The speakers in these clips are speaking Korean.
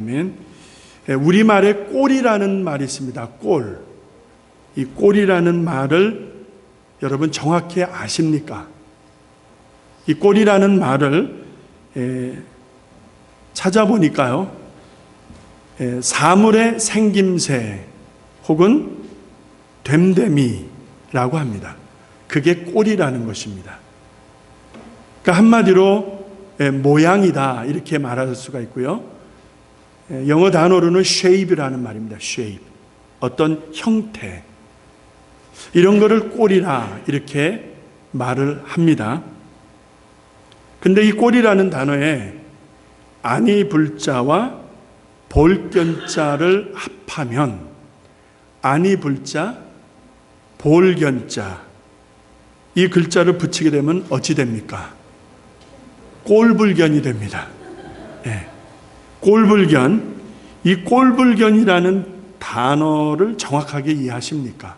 아멘. 우리말에 꼴이라는 말이 있습니다. 꼴. 이 꼴이라는 말을 여러분 정확히 아십니까? 이 꼴이라는 말을 찾아보니까요, 사물의 생김새 혹은 됨됨이라고 합니다. 그게 꼴이라는 것입니다. 그러니까 한마디로 모양이다 이렇게 말할 수가 있고요. 영어 단어로는 shape라는 말입니다. shape. 어떤 형태. 이런 거를 꼴이라 이렇게 말을 합니다. 근데 이 꼴이라는 단어에 아니 불자와 볼견자를 합하면 아니 불자, 볼견자 이 글자를 붙이게 되면 어찌 됩니까? 꼴불견이 됩니다. 꼴불견. 이 꼴불견이라는 단어를 정확하게 이해하십니까?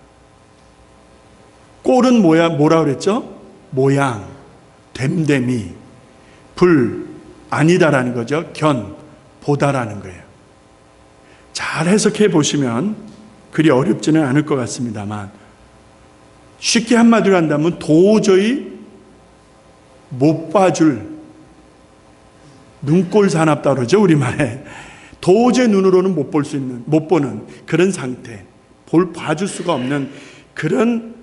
꼴은 뭐라 그랬죠? 모양, 됨됨이. 불, 아니다라는 거죠. 견, 보다라는 거예요. 잘 해석해 보시면 그리 어렵지는 않을 것 같습니다만, 쉽게 한마디로 한다면 도저히 못 봐줄, 눈꼴 사납다 그러죠, 우리말에. 도저히 눈으로는 못 보는 그런 상태, 봐줄 수가 없는 그런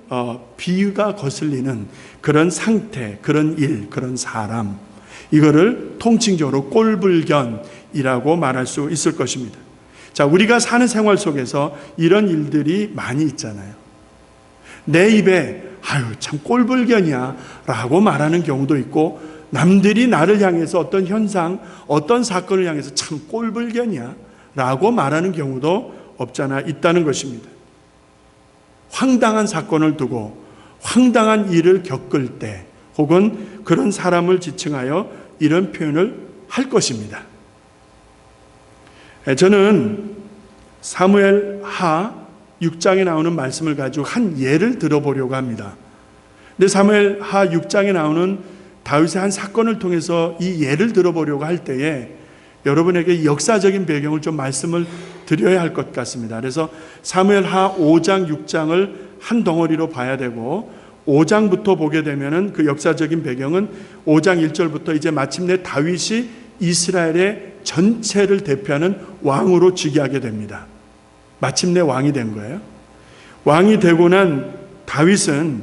비유가 거슬리는 그런 상태, 그런 일, 그런 사람, 이거를 통칭적으로 꼴불견이라고 말할 수 있을 것입니다. 자, 우리가 사는 생활 속에서 이런 일들이 많이 있잖아요. 내 입에 아유 참 꼴불견이야 라고 말하는 경우도 있고, 남들이 나를 향해서 어떤 현상, 어떤 사건을 향해서 참 꼴불견이야 라고 말하는 경우도 없잖아 있다는 것입니다. 황당한 사건을 두고 황당한 일을 겪을 때 혹은 그런 사람을 지칭하여 이런 표현을 할 것입니다. 저는 사무엘 하 6장에 나오는 말씀을 가지고 한 예를 들어보려고 합니다. 근데 사무엘 하 6장에 나오는 다윗의 한 사건을 통해서 이 예를 들어보려고 할 때에 여러분에게 역사적인 배경을 좀 말씀을 드려야 할 것 같습니다. 그래서 사무엘 하 5장, 6장을 한 덩어리로 봐야 되고, 5장부터 보게 되면은 그 역사적인 배경은 5장 1절부터 이제 마침내 다윗이 이스라엘의 전체를 대표하는 왕으로 즉위하게 됩니다. 마침내 왕이 된 거예요. 왕이 되고 난 다윗은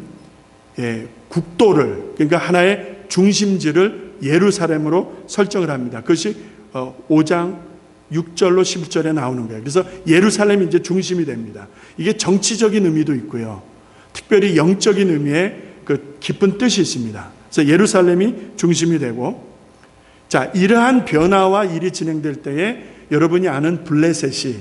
국도를, 그러니까 하나의 중심지를 예루살렘으로 설정을 합니다. 그것이 5장 6절로 11절에 나오는 거예요. 그래서 예루살렘이 이제 중심이 됩니다. 이게 정치적인 의미도 있고요, 특별히 영적인 의미의 그 깊은 뜻이 있습니다. 그래서 예루살렘이 중심이 되고, 자, 이러한 변화와 일이 진행될 때에 여러분이 아는 블레셋이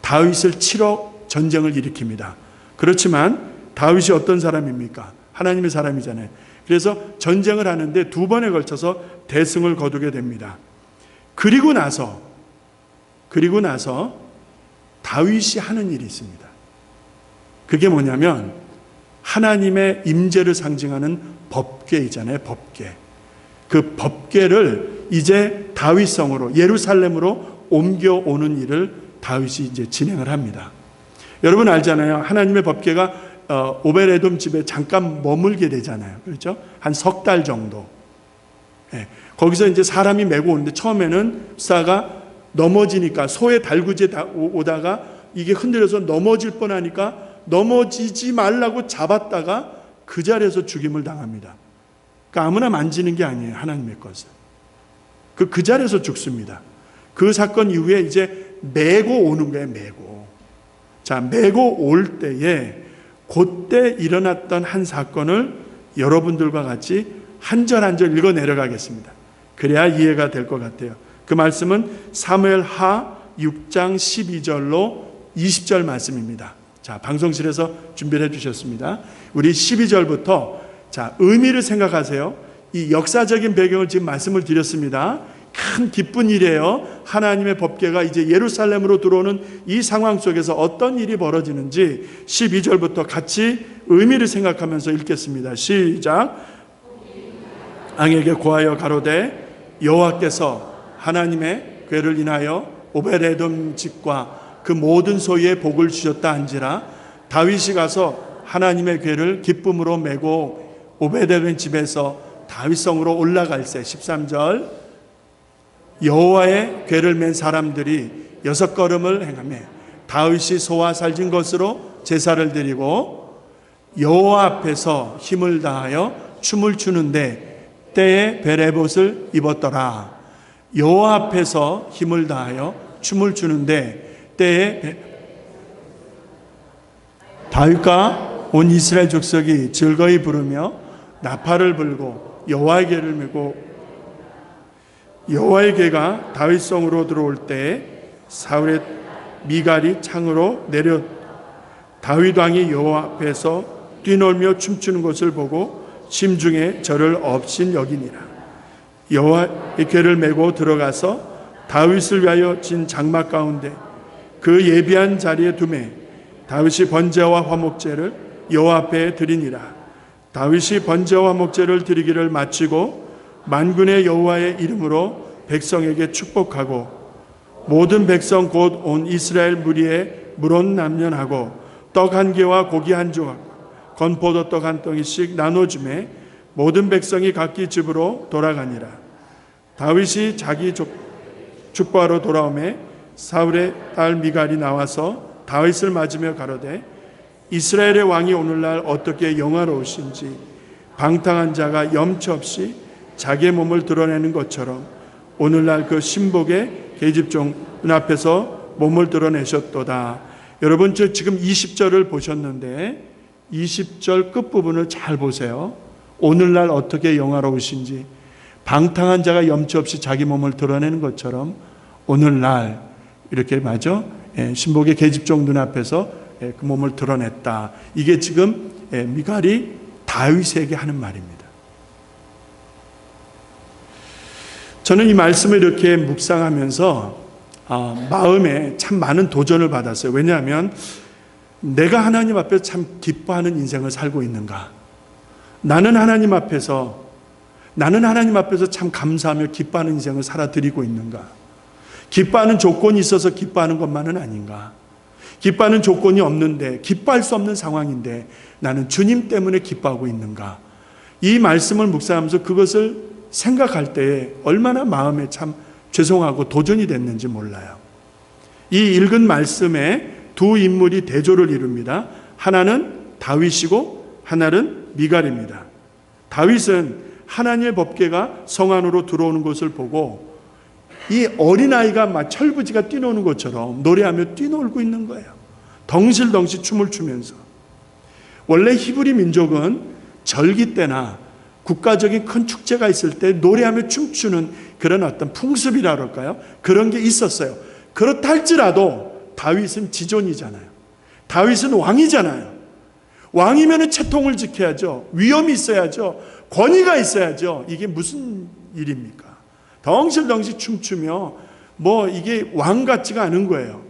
다윗을 치러 전쟁을 일으킵니다. 그렇지만 다윗이 어떤 사람입니까? 하나님의 사람이잖아요. 그래서 전쟁을 하는데 두 번에 걸쳐서 대승을 거두게 됩니다. 그리고 나서 다윗이 하는 일이 있습니다. 그게 뭐냐면 하나님의 임재를 상징하는 법궤 있잖아요. 법궤. 그 법궤를 이제 다윗성으로, 예루살렘으로 옮겨오는 일을 다윗이 이제 진행을 합니다. 여러분 알잖아요. 하나님의 법궤가 오벨에돔 집에 잠깐 머물게 되잖아요. 그렇죠? 한 석 달 정도. 거기서 이제 사람이 메고 오는데 처음에는 사가 넘어지니까, 소의 달구지에 오다가 이게 흔들려서 넘어질 뻔하니까 넘어지지 말라고 잡았다가 그 자리에서 죽임을 당합니다. 그러니까 아무나 만지는 게 아니에요. 하나님의 것을. 그 자리에서 죽습니다. 그 사건 이후에 이제 메고 오는 거예요. 메고. 자, 메고 올 때에 그때 일어났던 한 사건을 여러분들과 같이 한 절 한 절 읽어 내려가겠습니다. 그래야 이해가 될 것 같아요. 그 말씀은 사무엘 하 6장 12절로 20절 말씀입니다. 자, 방송실에서 준비를 해주셨습니다. 우리 12절부터 자, 의미를 생각하세요. 이 역사적인 배경을 지금 말씀을 드렸습니다. 큰 기쁜 일이에요. 하나님의 법궤가 이제 예루살렘으로 들어오는 이 상황 속에서 어떤 일이 벌어지는지 12절부터 같이 의미를 생각하면서 읽겠습니다. 시작. 왕에게 고하여 가로되 여호와께서 하나님의 궤를 인하여 오베데돔 집과 그 모든 소유에 복을 주셨다 한지라 다윗이 가서 하나님의 궤를 기쁨으로 메고 오베데돔 집에서 다윗성으로 올라갈새 13절 여호와의 궤를 맨 사람들이 6걸음을 행하며 다윗이 소와 살진 것으로 제사를 드리고 여호와 앞에서 힘을 다하여 춤을 추는데 때에 베레봇을 입었더라. 여호와 앞에서 힘을 다하여 춤을 추는데 때에 다윗과 온 이스라엘 족속이 즐거이 부르며 나팔을 불고 여호와의 궤를 메고 여호와의 궤가 다윗성으로 들어올 때에 사울의 미갈이 창으로 내려 다윗 왕이 여호와 앞에서 뛰놀며 춤추는 것을 보고 심중에 저를 없인 여기니라. 여호와의 궤를 메고 들어가서 다윗을 위하여 진 장막 가운데 그 예비한 자리에 두매 다윗이 번제와 화목제를 여호와 앞에 드리니라. 다윗이 번제와 화목제를 드리기를 마치고 만군의 여호와의 이름으로 백성에게 축복하고 모든 백성 곧 온 이스라엘 무리에 물온 남년하고 떡 한 개와 고기 한 조각 건포도떡 한 덩이씩 나눠주매 모든 백성이 각기 집으로 돌아가니라. 다윗이 자기 축복하러 돌아오매 사울의 딸 미갈이 나와서 다윗을 맞으며 가로되 이스라엘의 왕이 오늘날 어떻게 영화로우신지 방탕한 자가 염치 없이 자기의 몸을 드러내는 것처럼 오늘날 그 신복의 계집종 눈앞에서 몸을 드러내셨도다. 여러분 지금 20절을 보셨는데 20절 끝부분을 잘 보세요. 오늘날 어떻게 영화로우신지 방탕한 자가 염치 없이 자기 몸을 드러내는 것처럼 오늘날 이렇게 맞아 신복의 계집종 눈앞에서 그 몸을 드러냈다. 이게 지금 미갈이 다윗에게 하는 말입니다. 저는 이 말씀을 이렇게 묵상하면서 마음에 참 많은 도전을 받았어요. 왜냐하면 내가 하나님 앞에서 참 기뻐하는 인생을 살고 있는가? 나는 하나님 앞에서 참 감사하며 기뻐하는 인생을 살아드리고 있는가? 기뻐하는 조건이 있어서 기뻐하는 것만은 아닌가? 기뻐하는 조건이 없는데 기뻐할 수 없는 상황인데 나는 주님 때문에 기뻐하고 있는가? 이 말씀을 묵상하면서 그것을 생각할 때에 얼마나 마음에 참 죄송하고 도전이 됐는지 몰라요. 이 읽은 말씀에 두 인물이 대조를 이룹니다. 하나는 다윗이고 하나는 미갈입니다. 다윗은 하나님의 법궤가 성 안으로 들어오는 것을 보고 이 어린아이가 막 철부지가 뛰노는 것처럼 노래하며 뛰놀고 있는 거예요. 덩실덩실 춤을 추면서. 원래 히브리 민족은 절기 때나 국가적인 큰 축제가 있을 때 노래하며 춤추는 그런 어떤 풍습이라 그럴까요? 그런 게 있었어요. 그렇다 할지라도 다윗은 지존이잖아요. 다윗은 왕이잖아요. 왕이면 채통을 지켜야죠. 위엄이 있어야죠. 권위가 있어야죠. 이게 무슨 일입니까? 덩실덩실 춤추며 이게 왕 같지가 않은 거예요.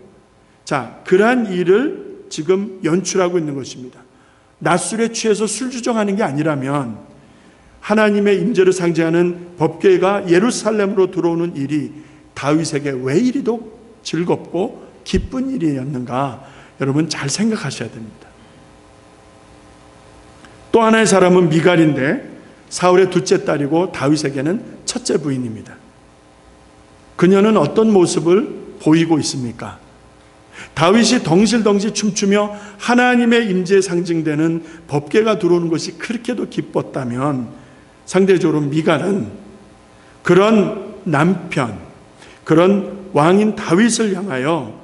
자, 그러한 일을 지금 연출하고 있는 것입니다. 낮술에 취해서 술 주정하는 게 아니라면 하나님의 임재를 상징하는 법궤가 예루살렘으로 들어오는 일이 다윗에게 왜 이리도 즐겁고 기쁜 일이었는가? 여러분 잘 생각하셔야 됩니다. 또 하나의 사람은 미갈인데 사울의 둘째 딸이고 다윗에게는 첫째 부인입니다. 그녀는 어떤 모습을 보이고 있습니까? 다윗이 덩실덩실 춤추며 하나님의 임재에 상징되는 법궤가 들어오는 것이 그렇게도 기뻤다면 상대적으로 미갈은 그런 남편, 그런 왕인 다윗을 향하여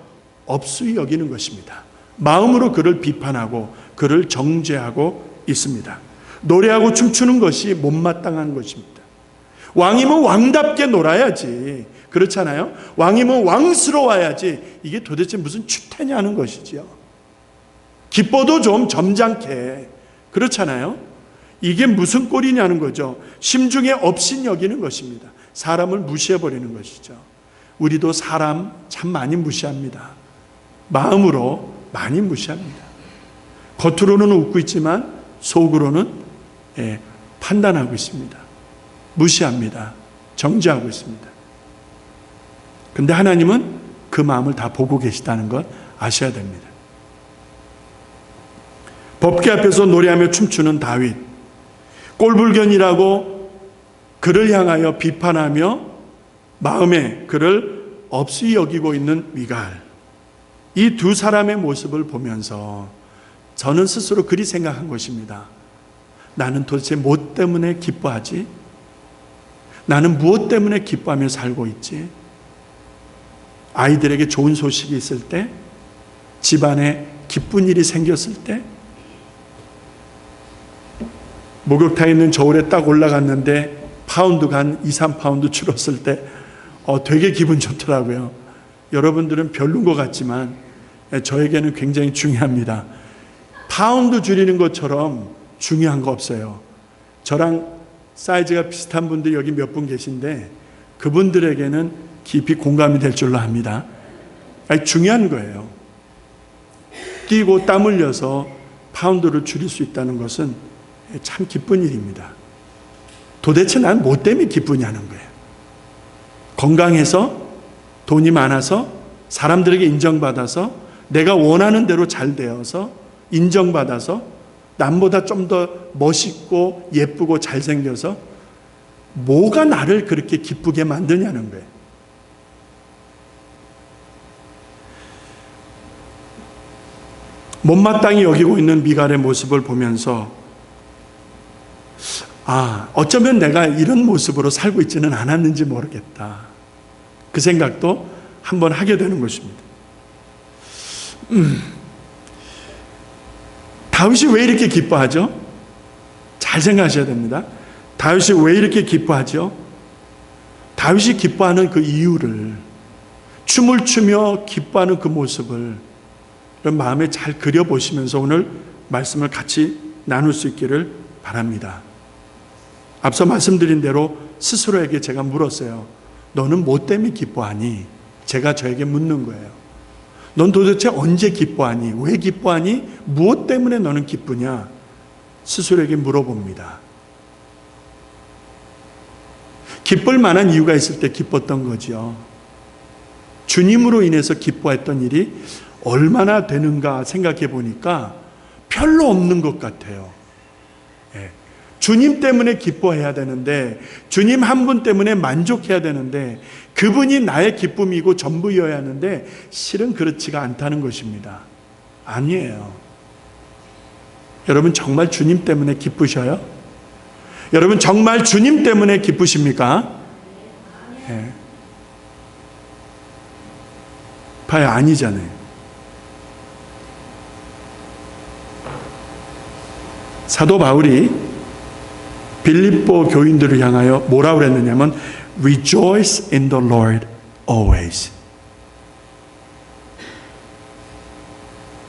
업수히 여기는 것입니다. 마음으로 그를 비판하고 그를 정죄하고 있습니다. 노래하고 춤추는 것이 못마땅한 것입니다. 왕이면 왕답게 놀아야지. 그렇잖아요. 왕이면 왕스러워야지. 이게 도대체 무슨 추태냐는 것이지요. 기뻐도 좀 점잖게. 그렇잖아요. 이게 무슨 꼴이냐는 거죠. 심중에 업신 여기는 것입니다. 사람을 무시해버리는 것이죠. 우리도 사람 참 많이 무시합니다. 마음으로 많이 무시합니다. 겉으로는 웃고 있지만 속으로는 판단하고 있습니다. 무시합니다. 정죄하고 있습니다. 근데 하나님은 그 마음을 다 보고 계시다는 것 아셔야 됩니다. 법궤 앞에서 노래하며 춤추는 다윗, 꼴불견이라고 그를 향하여 비판하며 마음에 그를 없이 여기고 있는 미갈, 이 두 사람의 모습을 보면서 저는 스스로 그리 생각한 것입니다. 나는 도대체 뭐 때문에 기뻐하지? 나는 무엇 때문에 기뻐하며 살고 있지? 아이들에게 좋은 소식이 있을 때, 집안에 기쁜 일이 생겼을 때, 목욕탕에 있는 저울에 딱 올라갔는데 파운드가 한 2, 3파운드 줄었을 때 되게 기분 좋더라고요. 여러분들은 별론 것 같지만 저에게는 굉장히 중요합니다. 파운드 줄이는 것처럼 중요한 거 없어요. 저랑 사이즈가 비슷한 분들 여기 몇 분 계신데 그분들에게는 깊이 공감이 될 줄로 압니다. 아니, 중요한 거예요. 뛰고 땀 흘려서 파운드를 줄일 수 있다는 것은 참 기쁜 일입니다. 도대체 난 뭐 때문에 기쁘냐는 거예요. 건강해서, 돈이 많아서, 사람들에게 인정받아서, 내가 원하는 대로 잘 되어서, 인정받아서, 남보다 좀 더 멋있고 예쁘고 잘생겨서 뭐가 나를 그렇게 기쁘게 만드냐는 거예요. 못마땅히 여기고 있는 미갈의 모습을 보면서 어쩌면 내가 이런 모습으로 살고 있지는 않았는지 모르겠다. 그 생각도 한번 하게 되는 것입니다. 다윗이 왜 이렇게 기뻐하죠? 잘 생각하셔야 됩니다. 다윗이 왜 이렇게 기뻐하죠? 다윗이 기뻐하는 그 이유를, 춤을 추며 기뻐하는 그 모습을 마음에 잘 그려보시면서 오늘 말씀을 같이 나눌 수 있기를 바랍니다. 앞서 말씀드린 대로 스스로에게 제가 물었어요. 너는 뭐 때문에 기뻐하니? 제가 저에게 묻는 거예요. 넌 도대체 언제 기뻐하니? 왜 기뻐하니? 무엇 때문에 너는 기쁘냐? 스스로에게 물어봅니다. 기쁠 만한 이유가 있을 때 기뻤던 거죠. 주님으로 인해서 기뻐했던 일이 얼마나 되는가 생각해 보니까 별로 없는 것 같아요. 주님 때문에 기뻐해야 되는데, 주님 한 분 때문에 만족해야 되는데, 그분이 나의 기쁨이고 전부여야 하는데 실은 그렇지가 않다는 것입니다. 아니에요. 여러분 정말 주님 때문에 기쁘셔요? 여러분 정말 주님 때문에 기쁘십니까? 네. 봐요, 아니잖아요. 사도 바울이 빌립보 교인들을 향하여 뭐라고 그랬느냐면 Rejoice in the Lord always.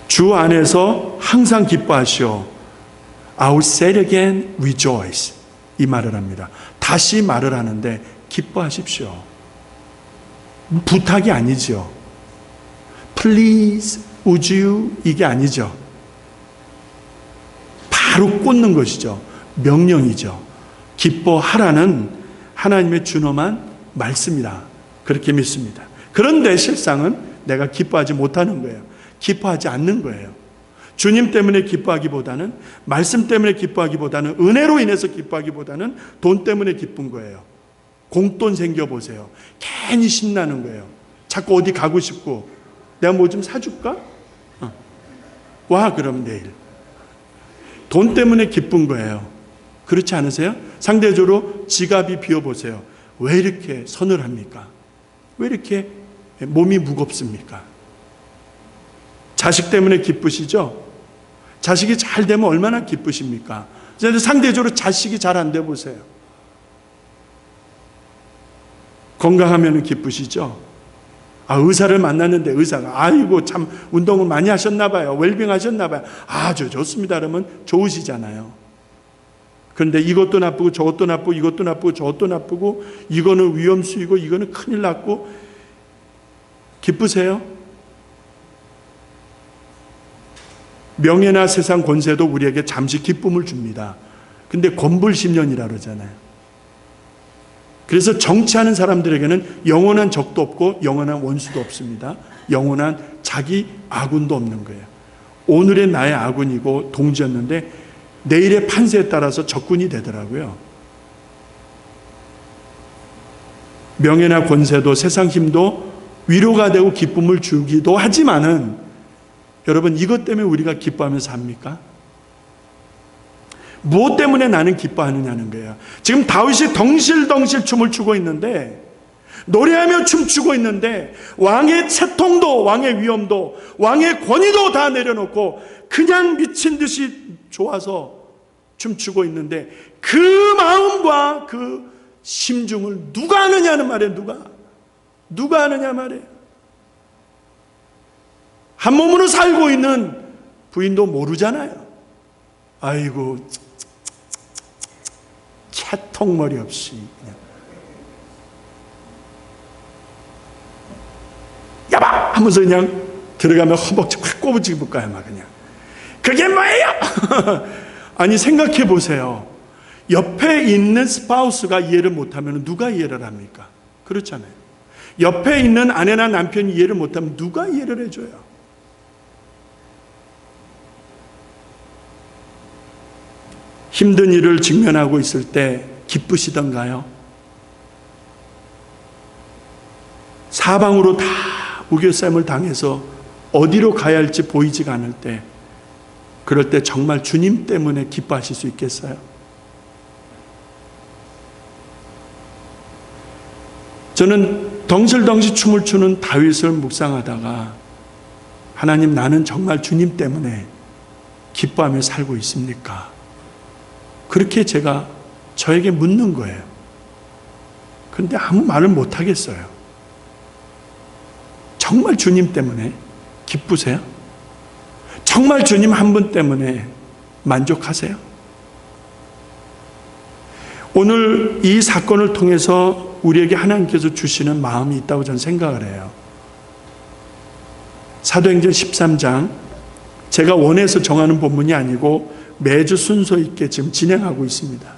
주 안에서 항상 기뻐하시오. I will say it again, rejoice. 이 말을 합니다. 다시 말을 하는데 기뻐하십시오. 부탁이 아니죠. Please, would you? 이게 아니죠. 바로 꽂는 것이죠. 명령이죠. 기뻐하라는 하나님의 준엄한 말씀이다. 그렇게 믿습니다. 그런데 실상은 내가 기뻐하지 못하는 거예요. 기뻐하지 않는 거예요. 주님 때문에 기뻐하기보다는, 말씀 때문에 기뻐하기보다는, 은혜로 인해서 기뻐하기보다는 돈 때문에 기쁜 거예요. 공돈 생겨보세요. 괜히 신나는 거예요. 자꾸 어디 가고 싶고, 내가 뭐 좀 사줄까? 와, 그럼 내일. 돈 때문에 기쁜 거예요. 그렇지 않으세요? 상대적으로 지갑이 비어보세요. 왜 이렇게 서늘합니까? 왜 이렇게 몸이 무겁습니까? 자식 때문에 기쁘시죠? 자식이 잘 되면 얼마나 기쁘십니까? 상대적으로 자식이 잘 안 돼 보세요. 건강하면 기쁘시죠? 의사를 만났는데 의사가 아이고 참 운동을 많이 하셨나 봐요. 웰빙 하셨나 봐요. 아주 좋습니다. 그러면 좋으시잖아요. 그런데 이것도 나쁘고 저것도 나쁘고 이것도 나쁘고 저것도 나쁘고 이거는 위험수이고 이거는 큰일 났고 기쁘세요? 명예나 세상 권세도 우리에게 잠시 기쁨을 줍니다. 근데 권불 10년이라 그러잖아요. 그래서 정치하는 사람들에게는 영원한 적도 없고 영원한 원수도 없습니다. 영원한 자기 아군도 없는 거예요. 오늘의 나의 아군이고 동지였는데 내일의 판세에 따라서 적군이 되더라고요. 명예나 권세도 세상 힘도 위로가 되고 기쁨을 주기도 하지만은 여러분, 이것 때문에 우리가 기뻐하면서 삽니까? 무엇 때문에 나는 기뻐하느냐는 거예요. 지금 다윗이 덩실덩실 춤을 추고 있는데, 노래하며 춤추고 있는데, 왕의 채통도 왕의 위엄도 왕의 권위도 다 내려놓고 그냥 미친 듯이 좋아서 춤추고 있는데, 그 마음과 그 심중을 누가 아느냐는 말이에요. 누가 아느냐 말이에요. 한 몸으로 살고 있는 부인도 모르잖아요. 아이고, 채통머리 없이 그냥 야바 하면서 그냥 들어가면 허벅지 확 꼬부지고 볼까요? 막 그냥 그게 뭐예요? 아니, 생각해 보세요. 옆에 있는 스파우스가 이해를 못하면 누가 이해를 합니까? 그렇잖아요. 옆에 있는 아내나 남편이 이해를 못하면 누가 이해를 해줘요? 힘든 일을 직면하고 있을 때 기쁘시던가요? 사방으로 다 우겨쌈을 당해서 어디로 가야 할지 보이지가 않을 때, 그럴 때 정말 주님 때문에 기뻐하실 수 있겠어요? 저는 덩실덩실 춤을 추는 다윗을 묵상하다가, 하나님, 나는 정말 주님 때문에 기뻐하며 살고 있습니까? 그렇게 제가 저에게 묻는 거예요. 그런데 아무 말을 못 하겠어요. 정말 주님 때문에 기쁘세요? 정말 주님 한 분 때문에 만족하세요? 오늘 이 사건을 통해서 우리에게 하나님께서 주시는 마음이 있다고 저는 생각을 해요. 사도행전 13장, 제가 원해서 정하는 본문이 아니고 매주 순서 있게 지금 진행하고 있습니다.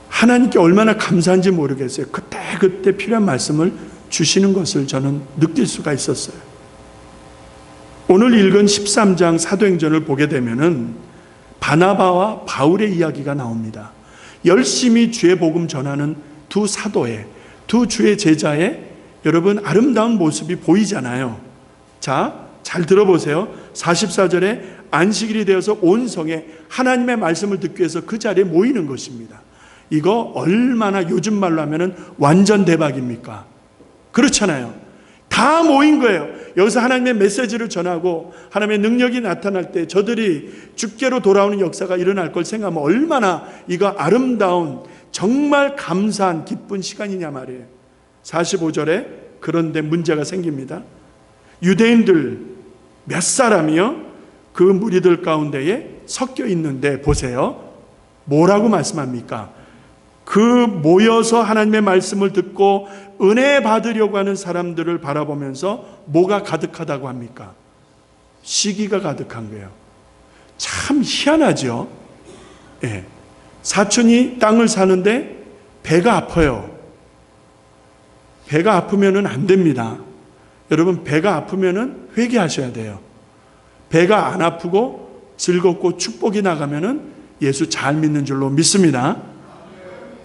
하나님께 얼마나 감사한지 모르겠어요. 그때 필요한 말씀을 주시는 것을 저는 느낄 수가 있었어요. 오늘 읽은 13장 사도행전을 보게 되면은 바나바와 바울의 이야기가 나옵니다. 열심히 주의 복음 전하는 두 사도의, 두 주의 제자의 여러분 아름다운 모습이 보이잖아요. 자, 잘 들어보세요. 44절에 안식일이 되어서 온 성에 하나님의 말씀을 듣기 위해서 그 자리에 모이는 것입니다. 이거 얼마나 요즘 말로 하면은 완전 대박입니까? 그렇잖아요. 다 모인 거예요. 여기서 하나님의 메시지를 전하고 하나님의 능력이 나타날 때 저들이 주께로 돌아오는 역사가 일어날 걸 생각하면 얼마나 이거 아름다운, 정말 감사한 기쁜 시간이냐 말이에요. 45절에 그런데 문제가 생깁니다. 유대인들 몇 사람이요? 그 무리들 가운데에 섞여 있는데 보세요. 뭐라고 말씀합니까? 그 모여서 하나님의 말씀을 듣고 은혜 받으려고 하는 사람들을 바라보면서 뭐가 가득하다고 합니까? 시기가 가득한 거예요. 참 희한하죠? 예. 사촌이 땅을 사는데 배가 아파요. 배가 아프면은 안 됩니다. 여러분, 배가 아프면은 회개하셔야 돼요. 배가 안 아프고 즐겁고 축복이 나가면은 예수 잘 믿는 줄로 믿습니다.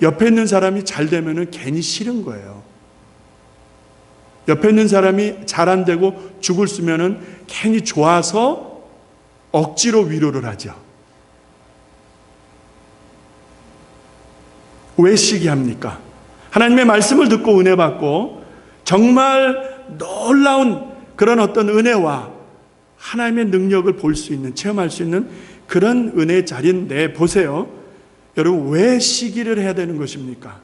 옆에 있는 사람이 잘 되면은 괜히 싫은 거예요. 옆에 있는 사람이 잘 안 되고 죽을 쓰면은 괜히 좋아서 억지로 위로를 하죠. 왜 시기합니까? 하나님의 말씀을 듣고 은혜 받고 정말 놀라운 그런 어떤 은혜와 하나님의 능력을 볼 수 있는, 체험할 수 있는 그런 은혜의 자리인데 보세요. 여러분, 왜 시기를 해야 되는 것입니까?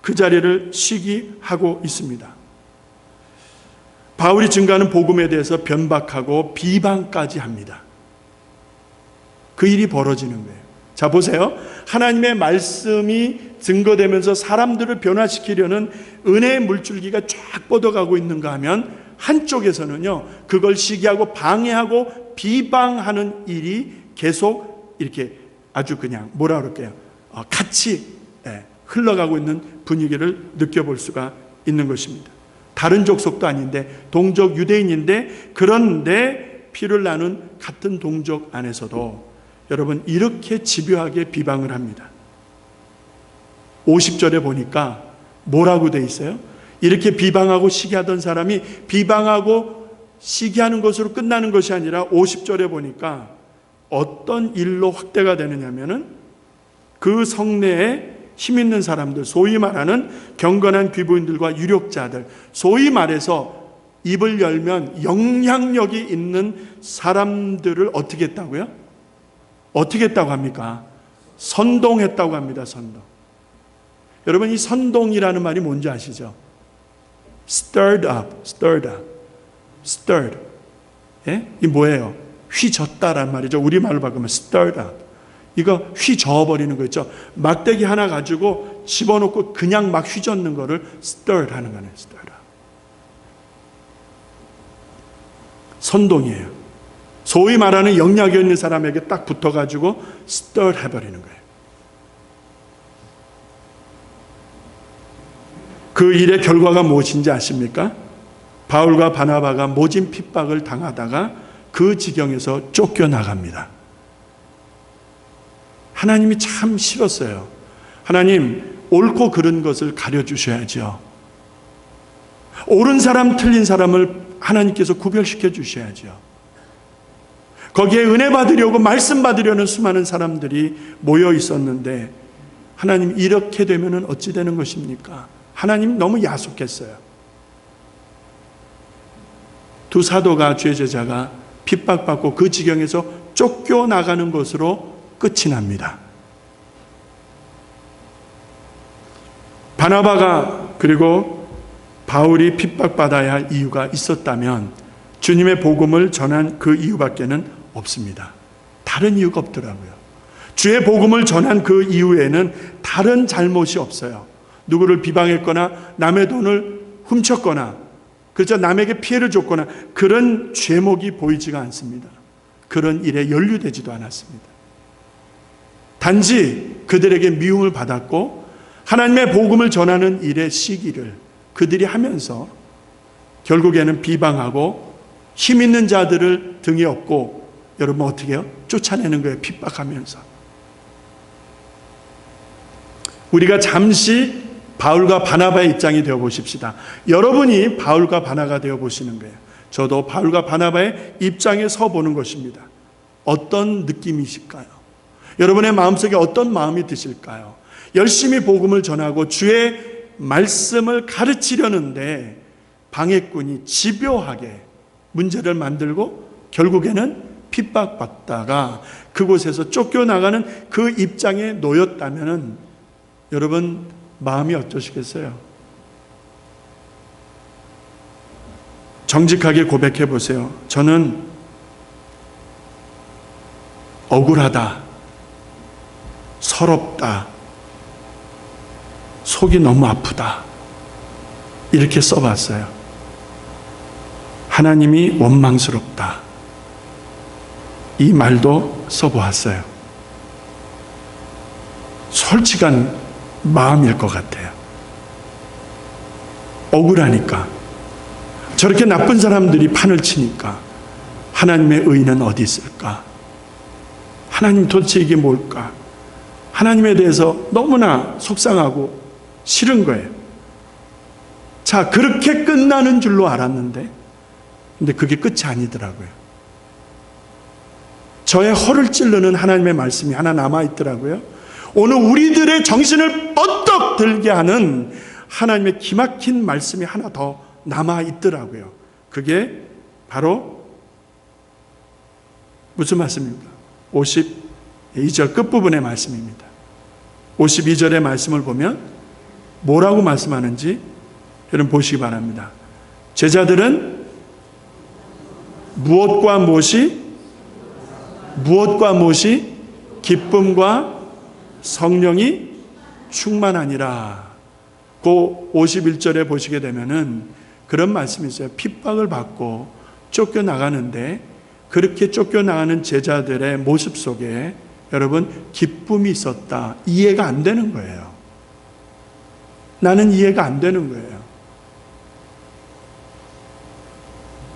그 자리를 시기하고 있습니다. 바울이 증거하는 복음에 대해서 변박하고 비방까지 합니다. 그 일이 벌어지는 거예요. 자, 보세요. 하나님의 말씀이 증거되면서 사람들을 변화시키려는 은혜의 물줄기가 쫙 뻗어가고 있는가 하면 한쪽에서는요, 그걸 시기하고 방해하고 비방하는 일이 계속 이렇게 아주 그냥 뭐라 그럴까요? 같이 흘러가고 있는 분위기를 느껴볼 수가 있는 것입니다. 다른 족속도 아닌데 동족 유대인인데 그런데 피를 나눈 같은 동족 안에서도 여러분 이렇게 집요하게 비방을 합니다. 50절에 보니까 뭐라고 돼 있어요? 이렇게 비방하고 시기하던 사람이 비방하고 시기하는 것으로 끝나는 것이 아니라 50절에 보니까 어떤 일로 확대가 되느냐면은 그 성내에 힘 있는 사람들, 소위 말하는 경건한 귀부인들과 유력자들, 소위 말해서 입을 열면 영향력이 있는 사람들을 어떻게 했다고요? 어떻게 했다고 합니까? 선동했다고 합니다. 선동. 여러분 이 선동이라는 말이 뭔지 아시죠? stirred up, stirred up, stirred. 예? 이 뭐예요? 휘젓다라는 말이죠. 우리말로 바꾸면 stirred up. 이거 휘저어버리는 거 있죠. 막대기 하나 가지고 집어넣고 그냥 막 휘젓는 거를 stirred 하는 거네요. stirred up. 선동이에요. 소위 말하는 영향력 있는 사람에게 딱 붙어가지고 stirred 해버리는 거예요. 그 일의 결과가 무엇인지 아십니까? 바울과 바나바가 모진 핍박을 당하다가 그 지경에서 쫓겨나갑니다. 하나님이 참 싫었어요. 하나님, 옳고 그른 것을 가려주셔야죠. 옳은 사람, 틀린 사람을 하나님께서 구별시켜 주셔야죠. 거기에 은혜 받으려고 말씀 받으려는 수많은 사람들이 모여 있었는데 하나님 이렇게 되면 어찌 되는 것입니까? 하나님 너무 야속했어요. 두 사도가 주의 제자가 핍박받고 그 지경에서 쫓겨나가는 것으로 끝이 납니다. 바나바가 그리고 바울이 핍박받아야 할 이유가 있었다면 주님의 복음을 전한 그 이유밖에는 없습니다. 다른 이유가 없더라고요. 주의 복음을 전한 그 이후에는 다른 잘못이 없어요. 누구를 비방했거나 남의 돈을 훔쳤거나 그렇죠. 남에게 피해를 줬거나 그런 죄목이 보이지가 않습니다. 그런 일에 연루되지도 않았습니다. 단지 그들에게 미움을 받았고 하나님의 복음을 전하는 일의 시기를 그들이 하면서 결국에는 비방하고 힘 있는 자들을 등에 업고 여러분 어떻게 해요? 쫓아내는 거예요. 핍박하면서. 우리가 잠시 바울과 바나바의 입장이 되어 보십시다. 여러분이 바울과 바나바가 되어 보시는 거예요. 저도 바울과 바나바의 입장에 서 보는 것입니다. 어떤 느낌이실까요? 여러분의 마음속에 어떤 마음이 드실까요? 열심히 복음을 전하고 주의 말씀을 가르치려는데 방해꾼이 집요하게 문제를 만들고 결국에는 핍박받다가 그곳에서 쫓겨나가는 그 입장에 놓였다면 여러분 마음이 어떠시겠어요? 정직하게 고백해 보세요. 저는 억울하다, 서럽다, 속이 너무 아프다 이렇게 써봤어요. 하나님이 원망스럽다 이 말도 써보았어요. 솔직한 마음일 것 같아요. 억울하니까 저렇게 나쁜 사람들이 판을 치니까 하나님의 의는 어디 있을까? 하나님 도대체 이게 뭘까? 하나님에 대해서 너무나 속상하고 싫은 거예요. 자, 그렇게 끝나는 줄로 알았는데 근데 그게 끝이 아니더라고요. 저의 허를 찌르는 하나님의 말씀이 하나 남아있더라고요. 오늘 우리들의 정신을 뻗떡 들게 하는 하나님의 기막힌 말씀이 하나 더 남아있더라고요. 그게 바로 무슨 말씀입니까? 52절 끝부분의 말씀입니다. 52절의 말씀을 보면 뭐라고 말씀하는지 여러분 보시기 바랍니다. 제자들은 무엇과 무엇이 기쁨과 성령이 충만하니라. 그 51절에 보시게 되면은 그런 말씀이 있어요. 핍박을 받고 쫓겨나가는데 그렇게 쫓겨나가는 제자들의 모습 속에 여러분 기쁨이 있었다. 이해가 안 되는 거예요. 나는 이해가 안 되는 거예요.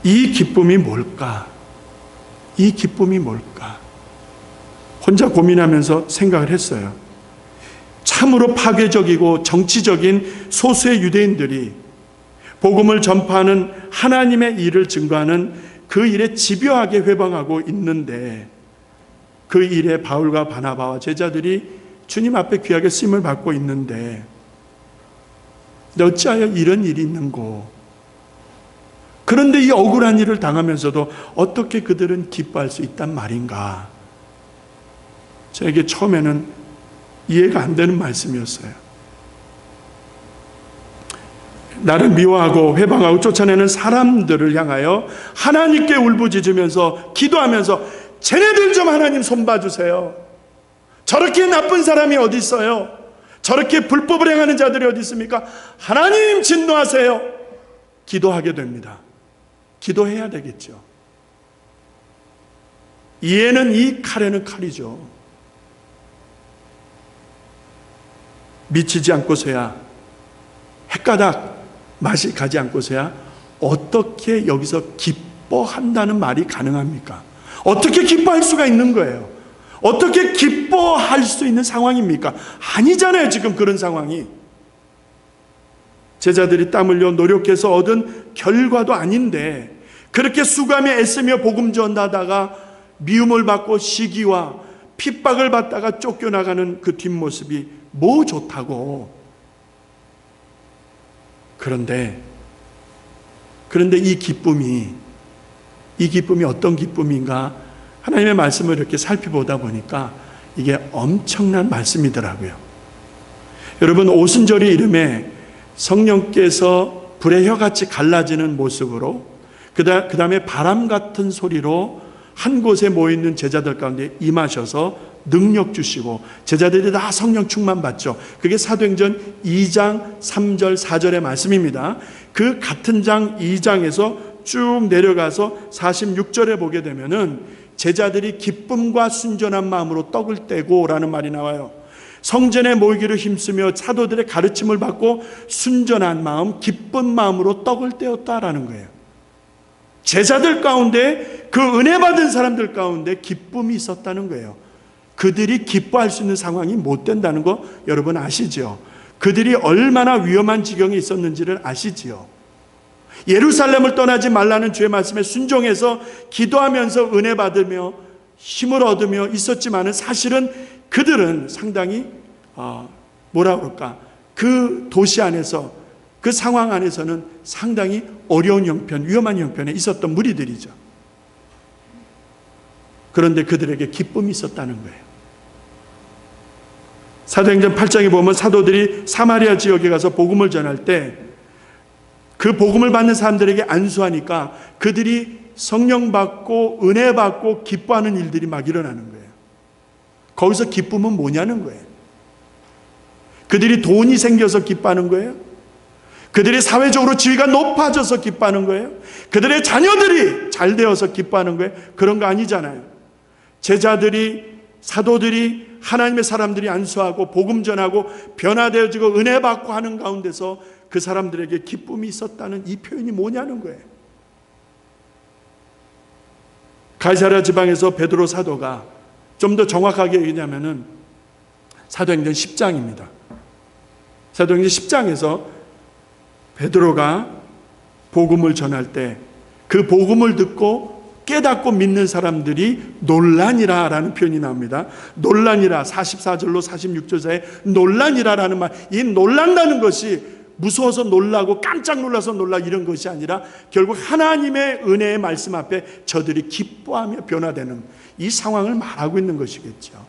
이 기쁨이 뭘까? 이 기쁨이 뭘까? 혼자 고민하면서 생각을 했어요. 참으로 파괴적이고 정치적인 소수의 유대인들이 복음을 전파하는 하나님의 일을 증거하는 그 일에 집요하게 회방하고 있는데, 그 일에 바울과 바나바와 제자들이 주님 앞에 귀하게 쓰임을 받고 있는데 어찌하여 이런 일이 있는고? 그런데 이 억울한 일을 당하면서도 어떻게 그들은 기뻐할 수 있단 말인가? 저에게 처음에는 이해가 안 되는 말씀이었어요. 나를 미워하고 회방하고 쫓아내는 사람들을 향하여 하나님께 울부짖으면서 기도하면서 쟤네들 좀 하나님 손봐주세요. 저렇게 나쁜 사람이 어디 있어요? 저렇게 불법을 행하는 자들이 어디 있습니까? 하나님 진노하세요. 기도하게 됩니다. 기도해야 되겠죠. 이에는 이 칼에는 칼이죠. 미치지 않고서야, 헷가닥 맛이 가지 않고서야 어떻게 여기서 기뻐한다는 말이 가능합니까? 어떻게 기뻐할 수가 있는 거예요? 어떻게 기뻐할 수 있는 상황입니까? 아니잖아요, 지금 그런 상황이. 제자들이 땀 흘려 노력해서 얻은 결과도 아닌데 그렇게 수감에 애쓰며 복음 전하다가 미움을 받고 시기와 핍박을 받다가 쫓겨나가는 그 뒷모습이 뭐 좋다고. 그런데 이 기쁨이 어떤 기쁨인가? 하나님의 말씀을 이렇게 살펴보다 보니까 이게 엄청난 말씀이더라고요. 여러분, 오순절이 이름에 성령께서 불의 혀같이 갈라지는 모습으로, 그 다음에 바람 같은 소리로 한 곳에 모여있는 제자들 가운데 임하셔서 능력 주시고 제자들이 다 성령 충만 받죠. 그게 사도행전 2장 3절 4절의 말씀입니다. 그 같은 장 2장에서 쭉 내려가서 46절에 보게 되면은 제자들이 기쁨과 순전한 마음으로 떡을 떼고 라는 말이 나와요. 성전에 모이기를 힘쓰며 사도들의 가르침을 받고 순전한 마음, 기쁜 마음으로 떡을 떼었다라는 거예요. 제자들 가운데, 그 은혜 받은 사람들 가운데 기쁨이 있었다는 거예요. 그들이 기뻐할 수 있는 상황이 못 된다는 거 여러분 아시죠? 그들이 얼마나 위험한 지경에 있었는지를 아시지요? 예루살렘을 떠나지 말라는 주의 말씀에 순종해서 기도하면서 은혜 받으며 힘을 얻으며 있었지만은 사실은 그들은 상당히 뭐라 그럴까, 그 도시 안에서, 그 상황 안에서는 상당히 어려운 형편, 위험한 형편에 있었던 무리들이죠. 그런데 그들에게 기쁨이 있었다는 거예요. 사도행전 8장에 보면 사도들이 사마리아 지역에 가서 복음을 전할 때 그 복음을 받는 사람들에게 안수하니까 그들이 성령 받고 은혜 받고 기뻐하는 일들이 막 일어나는 거예요. 거기서 기쁨은 뭐냐는 거예요. 그들이 돈이 생겨서 기뻐하는 거예요. 그들이 사회적으로 지위가 높아져서 기뻐하는 거예요. 그들의 자녀들이 잘 되어서 기뻐하는 거예요. 그런 거 아니잖아요. 제자들이, 사도들이, 하나님의 사람들이 안수하고 복음 전하고 변화되어지고 은혜 받고 하는 가운데서 그 사람들에게 기쁨이 있었다는 이 표현이 뭐냐는 거예요. 가이사랴 지방에서 베드로 사도가, 좀 더 정확하게 얘기하면은 사도행전 10장입니다. 사도행전 10장에서 베드로가 복음을 전할 때 그 복음을 듣고 깨닫고 믿는 사람들이 논란이라 라는 표현이 나옵니다. 논란이라, 44절로 46절 사이에 논란이라 라는 말, 이 놀란다는 것이 무서워서 놀라고 깜짝 놀라서 놀라 이런 것이 아니라 결국 하나님의 은혜의 말씀 앞에 저들이 기뻐하며 변화되는 이 상황을 말하고 있는 것이겠죠.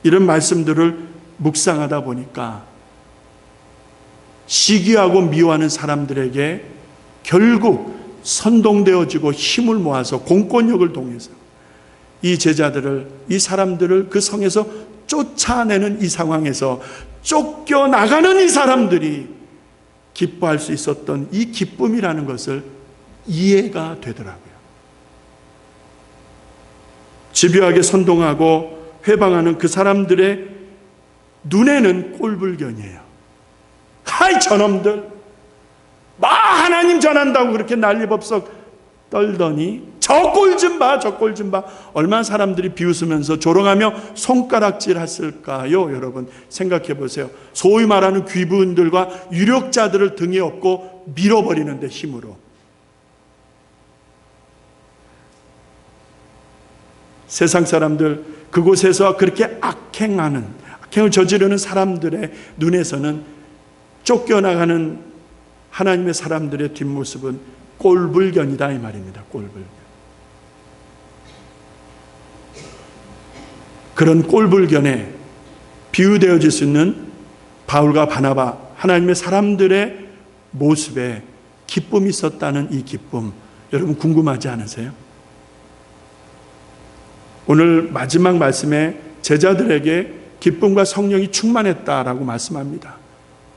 이런 말씀들을 묵상하다 보니까 시기하고 미워하는 사람들에게 결국 선동되어지고 힘을 모아서 공권력을 통해서 이 제자들을, 이 사람들을 그 성에서 쫓아내는 이 상황에서 쫓겨나가는 이 사람들이 기뻐할 수 있었던 이 기쁨이라는 것을 이해가 되더라고요. 집요하게 선동하고 회방하는 그 사람들의 눈에는 꼴불견이에요. 이 저놈들 하나님 전한다고 그렇게 난리법석 떨더니 저 꼴 좀 봐, 저 꼴 좀 봐. 얼마나 사람들이 비웃으면서 조롱하며 손가락질 했을까요? 여러분 생각해 보세요. 소위 말하는 귀부인들과 유력자들을 등에 업고 밀어버리는데 힘으로. 세상 사람들 그곳에서 그렇게 악행을 저지르는 사람들의 눈에서는 쫓겨나가는 하나님의 사람들의 뒷모습은 꼴불견이다 이 말입니다. 꼴불견. 그런 꼴불견에 비유되어질 수 있는 바울과 바나바, 하나님의 사람들의 모습에 기쁨이 있었다는 이 기쁨, 여러분 궁금하지 않으세요? 오늘 마지막 말씀에 제자들에게 기쁨과 성령이 충만했다라고 말씀합니다.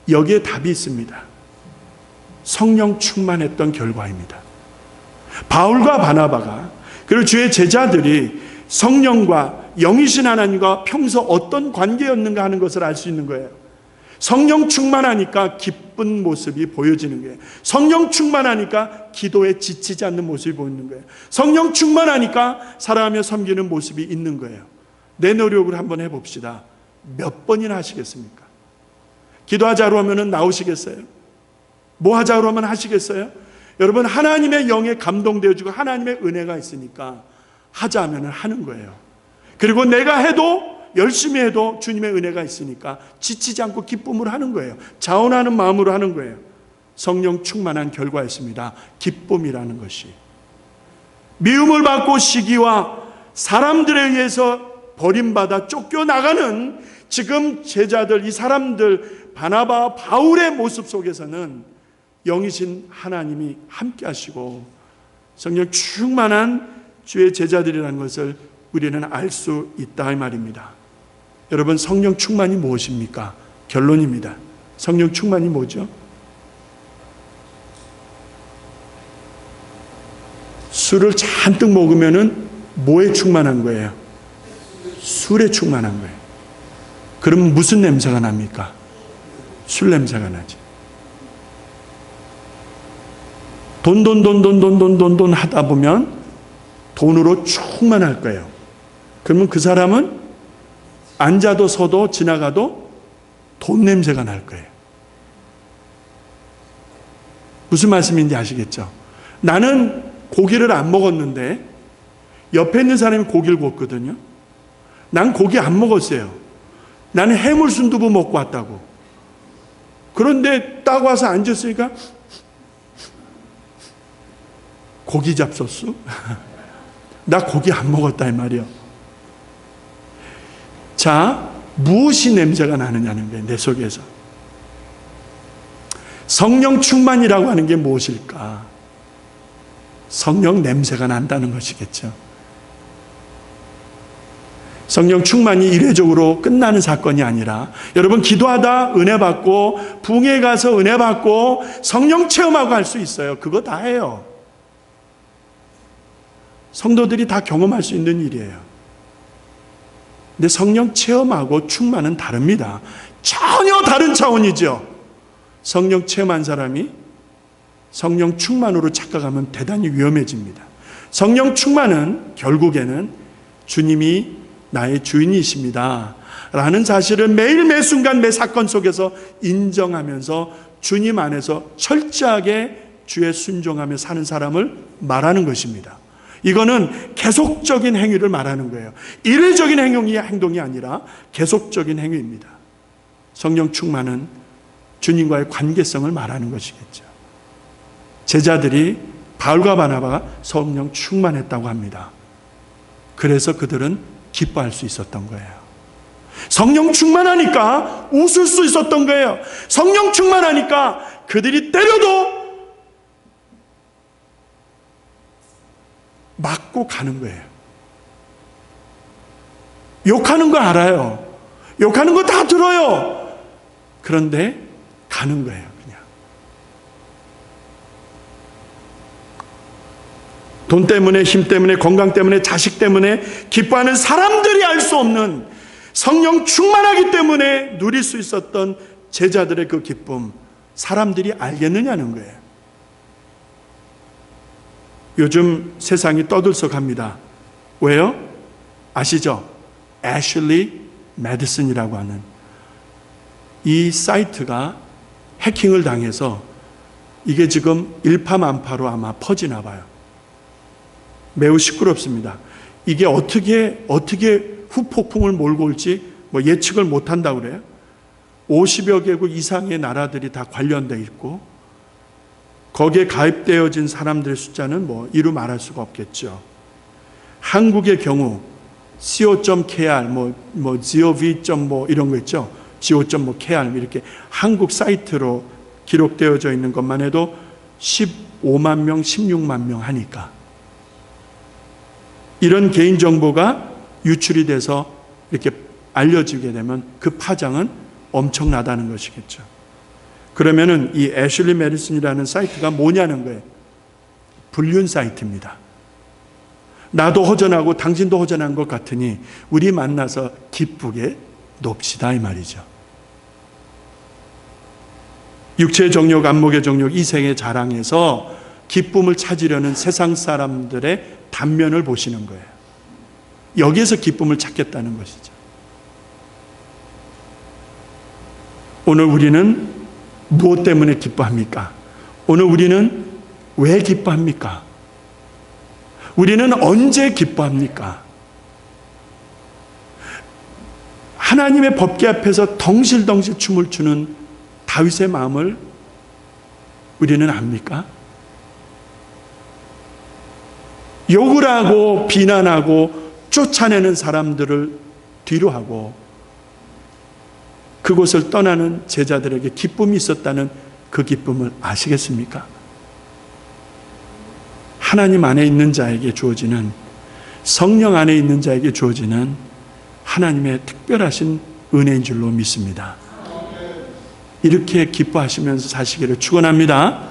여기에 답이 있습니다. 성령 충만했던 결과입니다. 바울과 바나바가 그리고 주의 제자들이 성령과 영이신 하나님과 평소 어떤 관계였는가 하는 것을 알 수 있는 거예요. 성령 충만하니까 기쁜 모습이 보여지는 거예요. 성령 충만하니까 기도에 지치지 않는 모습이 보이는 거예요. 성령 충만하니까 사랑하며 섬기는 모습이 있는 거예요. 내 노력을 한번 해봅시다. 몇 번이나 하시겠습니까? 기도하자로 하면 나오시겠어요? 뭐 하자로 하면 하시겠어요? 여러분 하나님의 영에 감동되어지고 하나님의 은혜가 있으니까 하자 하면 하는 거예요. 그리고 내가 해도 열심히 해도 주님의 은혜가 있으니까 지치지 않고 기쁨으로 하는 거예요. 자원하는 마음으로 하는 거예요. 성령 충만한 결과였습니다. 기쁨이라는 것이. 미움을 받고 시기와 사람들에 의해서 버림받아 쫓겨나가는 지금 제자들, 이 사람들, 바나바, 바울의 모습 속에서는 영이신 하나님이 함께 하시고 성령 충만한 주의 제자들이라는 것을 우리는 알 수 있다 이 말입니다. 여러분 성령 충만이 무엇입니까? 결론입니다. 성령 충만이 뭐죠? 술을 잔뜩 먹으면은 뭐에 충만한 거예요? 술에 충만한 거예요. 그럼 무슨 냄새가 납니까? 술 냄새가 나지. 돈 하다 보면 돈으로 충만할 거예요. 그러면 그 사람은 앉아도 서도 지나가도 돈 냄새가 날 거예요. 무슨 말씀인지 아시겠죠? 나는 고기를 안 먹었는데 옆에 있는 사람이 고기를 구웠거든요. 난 고기 안 먹었어요. 나는 해물 순두부 먹고 왔다고. 그런데 딱 와서 앉았으니까 고기 잡섰어? 나 고기 안 먹었다 이 말이요. 자, 무엇이 냄새가 나느냐는 거예요. 내 속에서. 성령 충만이라고 하는 게 무엇일까? 성령 냄새가 난다는 것이겠죠. 성령 충만이 이례적으로 끝나는 사건이 아니라 여러분 기도하다 은혜 받고 붕에 가서 은혜 받고 성령 체험하고 할 수 있어요. 그거 다 해요. 성도들이 다 경험할 수 있는 일이에요. 근데 성령 체험하고 충만은 다릅니다. 전혀 다른 차원이죠. 성령 체험한 사람이 성령 충만으로 착각하면 대단히 위험해집니다. 성령 충만은 결국에는 주님이 나의 주인이십니다 라는 사실을 매일 매 순간 매 사건 속에서 인정하면서 주님 안에서 철저하게 주의 순종하며 사는 사람을 말하는 것입니다. 이거는 계속적인 행위를 말하는 거예요. 이례적인 행동이 아니라 계속적인 행위입니다. 성령 충만은 주님과의 관계성을 말하는 것이겠죠. 제자들이 바울과 바나바가 성령 충만했다고 합니다. 그래서 그들은 기뻐할 수 있었던 거예요. 성령 충만하니까 웃을 수 있었던 거예요. 성령 충만하니까 그들이 때려도 맞고 가는 거예요. 욕하는 거 알아요. 욕하는 거 다 들어요. 그런데 가는 거예요, 그냥. 돈 때문에, 힘 때문에, 건강 때문에, 자식 때문에 기뻐하는 사람들이 알 수 없는 성령 충만하기 때문에 누릴 수 있었던 제자들의 그 기쁨, 사람들이 알겠느냐는 거예요. 요즘 세상이 떠들썩합니다. 왜요? 아시죠? 애슐리 메디슨이라고 하는 이 사이트가 해킹을 당해서 이게 지금 일파만파로 아마 퍼지나 봐요. 매우 시끄럽습니다. 이게 어떻게 후폭풍을 몰고 올지 예측을 못한다고 그래요. 50여 개국 이상의 나라들이 다 관련되어 있고 거기에 가입되어진 사람들의 숫자는 이루 말할 수가 없겠죠. 한국의 경우 co.kr, gov. 이런 거 있죠. go.kr 이렇게 한국 사이트로 기록되어져 있는 것만 해도 15만 명, 16만 명 하니까 이런 개인정보가 유출이 돼서 이렇게 알려지게 되면 그 파장은 엄청나다는 것이겠죠. 그러면은 이 애슐리 메디슨이라는 사이트가 뭐냐는 거예요. 불륜 사이트입니다. 나도 허전하고 당신도 허전한 것 같으니 우리 만나서 기쁘게 놉시다 이 말이죠. 육체의 정욕, 안목의 정욕, 이생의 자랑에서 기쁨을 찾으려는 세상 사람들의 단면을 보시는 거예요. 여기에서 기쁨을 찾겠다는 것이죠. 오늘 우리는 무엇 때문에 기뻐합니까? 오늘 우리는 왜 기뻐합니까? 우리는 언제 기뻐합니까? 하나님의 법궤 앞에서 덩실덩실 춤을 추는 다윗의 마음을 우리는 압니까? 욕을 하고 비난하고 쫓아내는 사람들을 뒤로 하고 그곳을 떠나는 제자들에게 기쁨이 있었다는 그 기쁨을 아시겠습니까? 하나님 안에 있는 자에게 주어지는, 성령 안에 있는 자에게 주어지는 하나님의 특별하신 은혜인 줄로 믿습니다. 이렇게 기뻐하시면서 사시기를 축원합니다.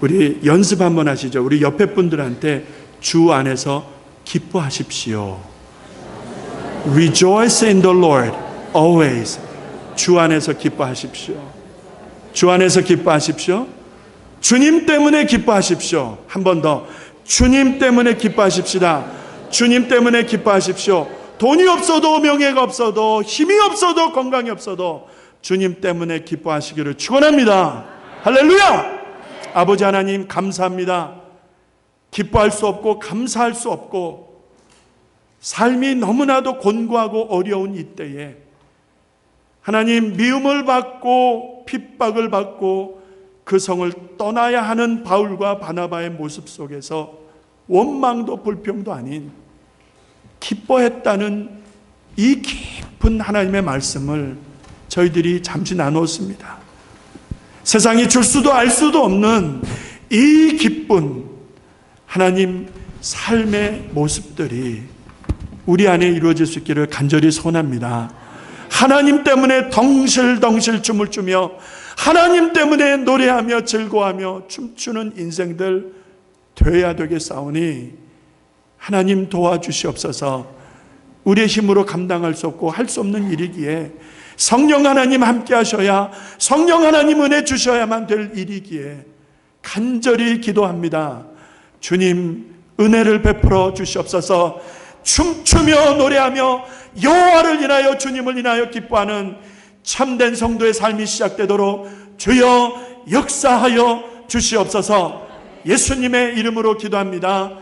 우리 연습 한번 하시죠. 우리 옆에 분들한테 주 안에서 기뻐하십시오. Rejoice in the Lord always. 주 안에서 기뻐하십시오. 주 안에서 기뻐하십시오. 주님 때문에 기뻐하십시오. 한 번 더. 주님 때문에 기뻐하십시다. 주님 때문에 기뻐하십시오. 돈이 없어도 명예가 없어도 힘이 없어도 건강이 없어도 주님 때문에 기뻐하시기를 축원합니다. 할렐루야! 아버지 하나님 감사합니다. 기뻐할 수 없고 감사할 수 없고 삶이 너무나도 곤고하고 어려운 이때에 하나님 미움을 받고 핍박을 받고 그 성을 떠나야 하는 바울과 바나바의 모습 속에서 원망도 불평도 아닌 기뻐했다는 이 깊은 하나님의 말씀을 저희들이 잠시 나누었습니다. 세상이 줄 수도 알 수도 없는 이 기쁜 하나님 삶의 모습들이 우리 안에 이루어질 수 있기를 간절히 소원합니다. 하나님 때문에 덩실덩실 춤을 추며 하나님 때문에 노래하며 즐거워하며 춤추는 인생들 되어야 되겠사오니 하나님 도와주시옵소서. 우리의 힘으로 감당할 수 없고 할 수 없는 일이기에 성령 하나님 함께 하셔야, 성령 하나님 은혜 주셔야만 될 일이기에 간절히 기도합니다. 주님 은혜를 베풀어 주시옵소서. 춤추며 노래하며 여호와를 인하여, 주님을 인하여 기뻐하는 참된 성도의 삶이 시작되도록 주여 역사하여 주시옵소서. 예수님의 이름으로 기도합니다.